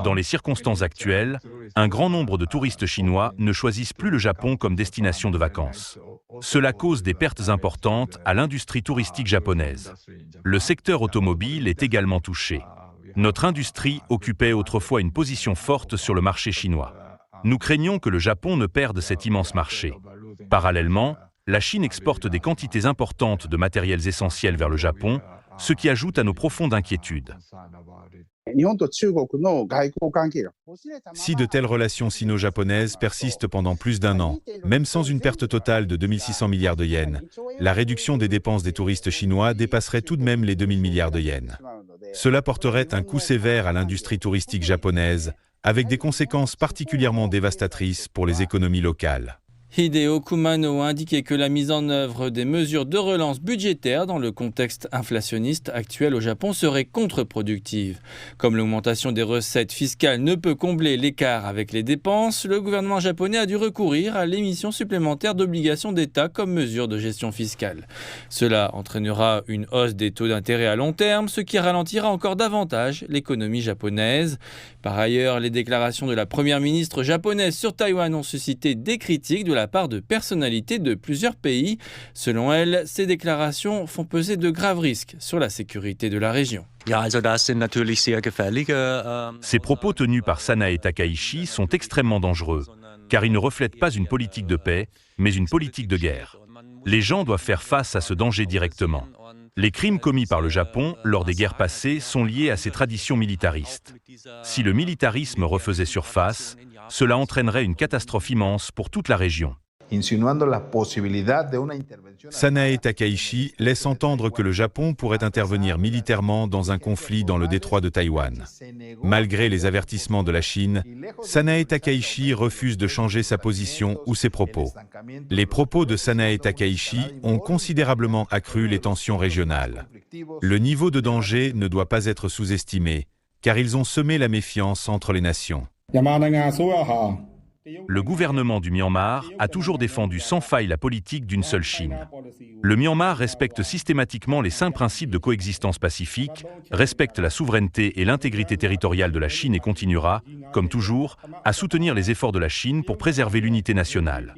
Dans les circonstances actuelles, un grand nombre de touristes chinois ne choisissent plus le Japon comme destination de vacances. Cela cause des pertes importantes à l'industrie touristique japonaise. Le secteur automobile est également touché. Notre industrie occupait autrefois une position forte sur le marché chinois. Nous craignons que le Japon ne perde cet immense marché. Parallèlement, la Chine exporte des quantités importantes de matériels essentiels vers le Japon, ce qui ajoute à nos profondes inquiétudes. Si de telles relations sino-japonaises persistent pendant plus d'un an, même sans une perte totale de 2600 milliards de yens, la réduction des dépenses des touristes chinois dépasserait tout de même les 2000 milliards de yens. Cela porterait un coup sévère à l'industrie touristique japonaise, avec des conséquences particulièrement dévastatrices pour les économies locales. Hideo Kumano a indiqué que la mise en œuvre des mesures de relance budgétaire dans le contexte inflationniste actuel au Japon serait contre-productive. Comme l'augmentation des recettes fiscales ne peut combler l'écart avec les dépenses, le gouvernement japonais a dû recourir à l'émission supplémentaire d'obligations d'État comme mesure de gestion fiscale. Cela entraînera une hausse des taux d'intérêt à long terme, ce qui ralentira encore davantage l'économie japonaise. Par ailleurs, les déclarations de la première ministre japonaise sur Taïwan ont suscité des critiques de la part de personnalités de plusieurs pays. Selon elle, ces déclarations font peser de graves risques sur la sécurité de la région. Ces propos tenus par Sanae Takaichi sont extrêmement dangereux, car ils ne reflètent pas une politique de paix, mais une politique de guerre. Les gens doivent faire face à ce danger directement. Les crimes commis par le Japon lors des guerres passées sont liés à ses traditions militaristes. Si le militarisme refaisait surface, cela entraînerait une catastrophe immense pour toute la région. Sanae Takaichi laisse entendre que le Japon pourrait intervenir militairement dans un conflit dans le détroit de Taïwan. Malgré les avertissements de la Chine, Sanae Takaichi refuse de changer sa position ou ses propos. Les propos de Sanae Takaichi ont considérablement accru les tensions régionales. Le niveau de danger ne doit pas être sous-estimé, car ils ont semé la méfiance entre les nations. Le gouvernement du Myanmar a toujours défendu sans faille la politique d'une seule Chine. Le Myanmar respecte systématiquement les 5 principes de coexistence pacifique, respecte la souveraineté et l'intégrité territoriale de la Chine et continuera, comme toujours, à soutenir les efforts de la Chine pour préserver l'unité nationale.